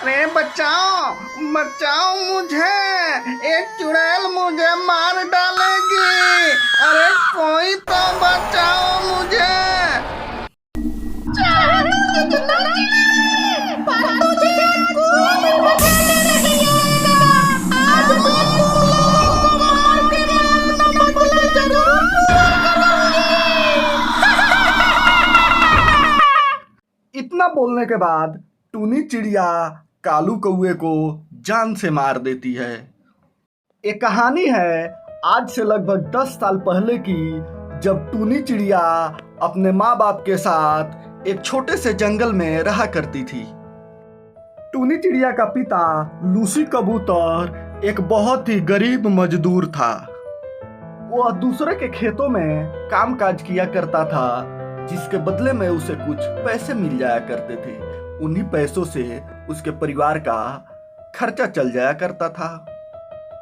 अरे बचाओ बचाओ मुझे, एक चुड़ैल मुझे मार डालेगी। अरे कोई तो बचाओ मुझे। इतना बोलने के बाद टूनी चिड़िया कालू कौए को जान से मार देती है। एक कहानी है आज से लगभग 10 साल पहले की, जब टूनी चिड़िया अपने माँ बाप के साथ एक छोटे से जंगल में रहा करती थी। टूनी चिड़िया का पिता लूसी कबूतर एक बहुत ही गरीब मजदूर था। वह दूसरे के खेतों में कामकाज किया करता था, जिसके बदले में उसे कुछ पैसे मिल जाया करते थे। उन्हीं पैसों से उसके परिवार का खर्चा चल जाया करता था।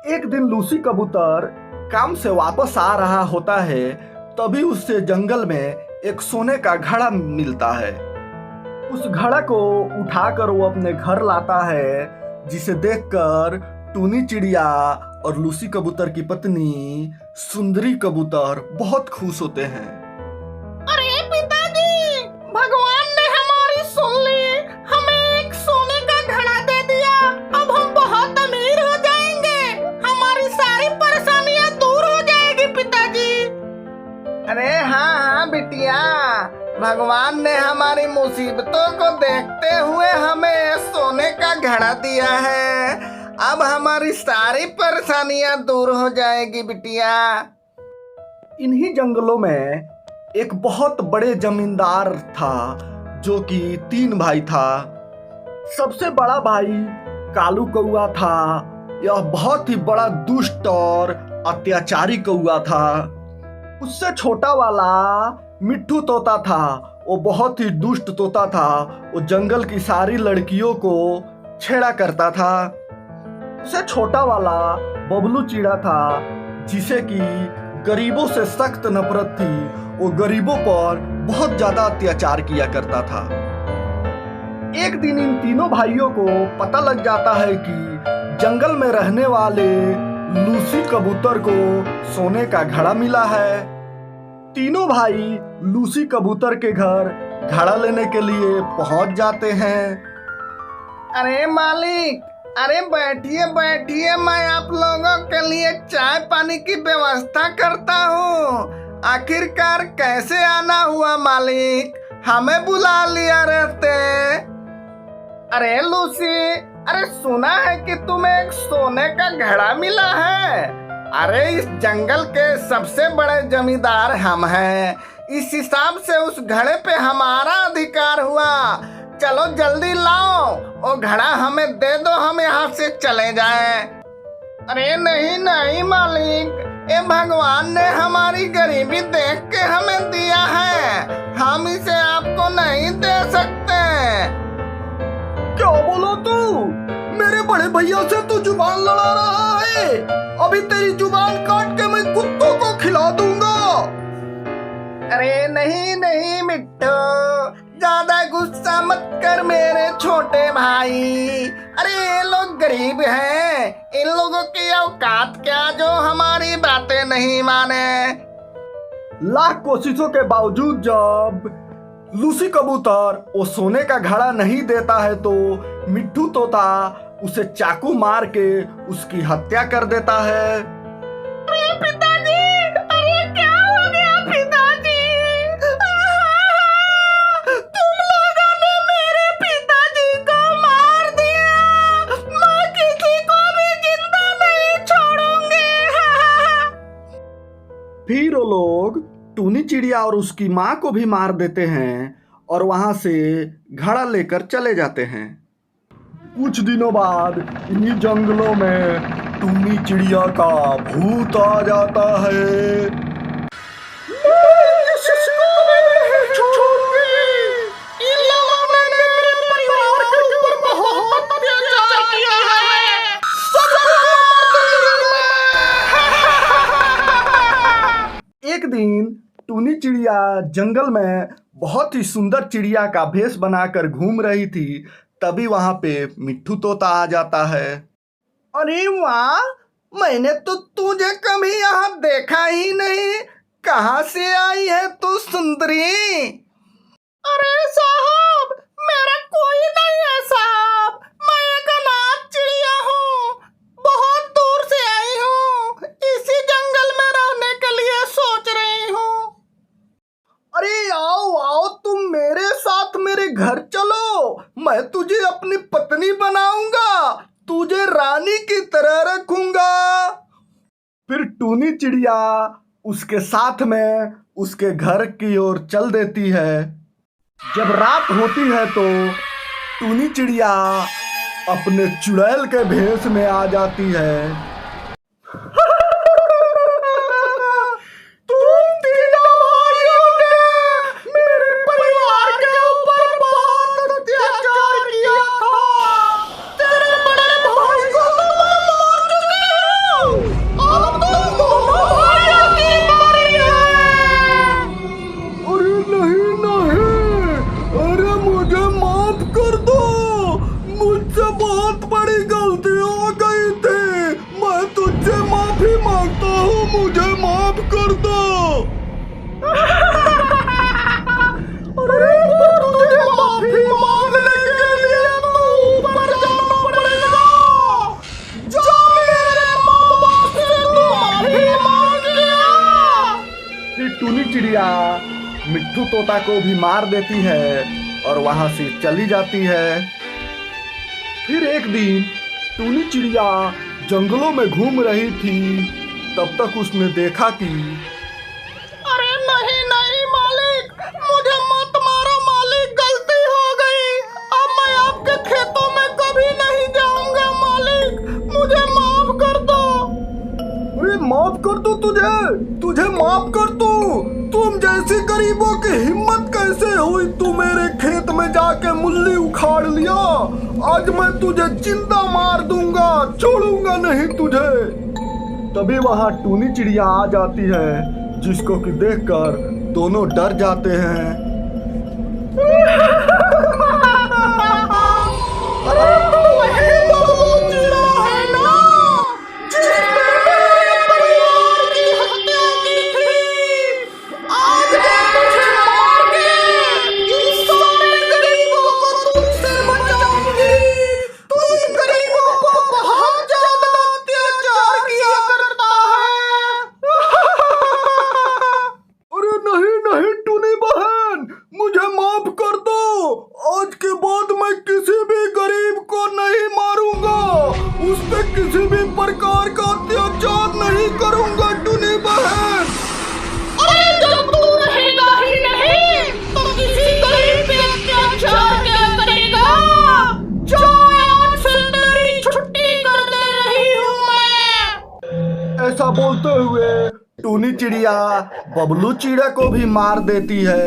एक दिन लूसी कबूतर काम से वापस आ रहा होता है, तभी उससे जंगल में एक सोने का घड़ा मिलता है। उस घड़ा को उठाकर वो अपने घर लाता है, जिसे देखकर टूनी चिड़िया और लूसी कबूतर की पत्नी सुंदरी कबूतर बहुत खुश होते हैं। अरे पिताजी, भगवान ने हमारी सुन ली, हमें एक सोने का घड़ा दे दिया। अब हम बहुत अमीर हो जाएंगे, हमारी सारी परेशानियां दूर हो जाएगी पिताजी। अरे हाँ हाँ बिटिया, भगवान ने हमारी मुसीबतों को देखते हुए हमें सोने का घड़ा दिया है। अब हमारी सारी परेशानियां दूर हो जाएगी बिटिया। इन्हीं जंगलों में एक बहुत बड़े जमींदार था, जो कि 3 भाई था। सबसे बड़ा भाई कालू कौआ था। यह बहुत ही बड़ा दुष्ट और अत्याचारी कौआ था। उससे छोटा वाला मिट्ठू तोता था। वो बहुत ही दुष्ट तोता था। वो जंगल की सारी लड़कियों को छेड़ा करता था। उससे छोटा वाला बबलू चिड़ा था, जिसे कि गरीबों से सख्त नफरत थी। वो गरीबों पर बहुत ज्यादा अत्याचार किया करता था। एक दिन इन तीनों भाइयों को पता लग जाता है कि जंगल में रहने वाले लूसी कबूतर को सोने का घड़ा मिला है। तीनों भाई लूसी कबूतर के घर घड़ा लेने के लिए पहुंच जाते हैं। अरे मालिक, अरे बैठिए बैठिए, मैं आप लोगों के लिए चाय पानी की व्यवस्था करता हूँ। आखिरकार कैसे आना हुआ मालिक, हमें बुला लिया रहते। अरे लूसी, अरे सुना है कि तुम्हें एक सोने का घड़ा मिला है। अरे इस जंगल के सबसे बड़े जमींदार हम हैं, इस हिसाब से उस घड़े पे हमारा अधिकार हुआ। चलो जल्दी लाओ, वो घड़ा हमें दे दो, हम यहाँ से चले जाएं। अरे नहीं नहीं मालिक, ये भगवान ने हमारी गरीबी देख के हमें दिया है, हम इसे आपको नहीं दे सकते। क्या बोला तू? मेरे बड़े भैया से तू जुबान लड़ा रहा है? अभी तेरी जुबान काट के मैं कुत्तों को खिला दूंगा। अरे नहीं नहीं मिट्टू, ज्यादा गुस्सा मत कर मेरे छोटे भाई। अरे ये लोग गरीब हैं, इन लोगों की औकात क्या जो हमारी बातें नहीं माने। लाख कोशिशों के बावजूद जब लूसी कबूतर वो सोने का घड़ा नहीं देता है, तो मिट्ठू तोता उसे चाकू मार के उसकी हत्या कर देता है। अरे पिताजी, अरे क्या हो गया पिताजी? तुम लोगों ने मेरे पिताजी को मार दिया। मैं किसी को भी जिंदा नहीं छोड़ूंगी। फिर वो लोग टूनी चिड़िया और उसकी माँ को भी मार देते हैं और वहां से घड़ा लेकर चले जाते हैं। कुछ दिनों बाद इन्हीं जंगलों में टूनी चिड़िया का भूत आ जाता है। इन लोगों ने मेरे परिवार के ऊपर बहुत अत्याचार किया है। एक दिन टूनी चिड़िया जंगल में बहुत ही सुंदर चिड़िया का भेष बनाकर घूम रही थी। तभी वहां पे मिट्ठू तोता आ जाता है। अरे वाह, मैंने तो तुझे कभी यहाँ देखा ही नहीं। कहाँ से आई है तू सुंदरी? अरे साहब, मेरा कोई नहीं है साहब, मैं एक अनाथ चिड़िया हूँ। बहुत दूर से आई हूँ, इसी जंगल में रहने के लिए सोच रही हूँ। अरे आओ आओ, तुम मेरे साथ मेरे घर चलो, मैं तुझे अपनी पत्नी बनाऊंगा, तुझे रानी की तरह रखूंगा। फिर टूनी चिड़िया उसके साथ में उसके घर की ओर चल देती है। जब रात होती है तो टूनी चिड़िया अपने चुड़ैल के भेष में आ जाती है। तुम तीनों भाइयों ने मेरे परिवार के ऊपर बहुत अत्याचार किया था। तेरे बड़े भाई को तो मैं मार चुकी हूँ, अब तुम दोनों भाइयों की बारी है। अरे नहीं नहीं, अरे मुझे माफ कर दो, मुझसे बहुत बड़ी गलती हो गई थी, मैं तुझसे माफी मांगता हूँ, मुझे माफ कर दो। अरे पर तुझे माफी मांगने के लिए तो ऊपर जाना पड़ेगा। जा मेरे माँ बाप से तू माफी मांग लिया। फिर टूनी चिड़िया मिट्ठू तोता को भी मार देती है और वहां से चली जाती है। फिर एक दिन टूनी चिड़िया जंगलों में घूम रही थी, तब तक उसने देखा कि अरे नहीं नहीं मालिक, मुझे मत मारो मालिक, गलती हो गई। अब मैं आपके खेतों में कभी नहीं जाऊंगा मालिक, मुझे माफ कर दो। अरे माफ कर दो, तुझे माफ कर दो। तुम जैसे गरीबों की हिम्मत कैसे हुई, तू मेरे खेत में जाके मूली उखाड़ लिया। आज मैं तुझे जिंदा मार दूंगा, छोड़ूंगा नहीं तुझे। तभी वहां टूनी चिड़िया आ जाती है, जिसको कि देखकर दोनों डर जाते हैं। अरे तू वही बबलू चिड़ा है ना, जिसने मेरे परिवार की हत्या की थी। आज मैं तुझे मार के इस सारे गरीबों को तुझसे बचाऊंगी। तू इन गरीबों को बहुत ज्यादा अत्याचार किया करता है। अरे नहीं नहीं टूनी बहन, मुझे माफ कर दो। आज के बाद मैं किसी भी गरीब को नहीं मारूंगा, उस पे किसी भी प्रकार का अत्याचार नहीं करूंगा टूनी बहन। अरे जब तू रहेगा ही नहीं तो किसी गरीब पे अत्याचार क्या करेगा? जो आज से तेरी छुट्टी कर दे रही हूँ मैं। ऐसा बोलते हुए टूनी चिड़िया बबलू चिड़िया को भी मार देती है।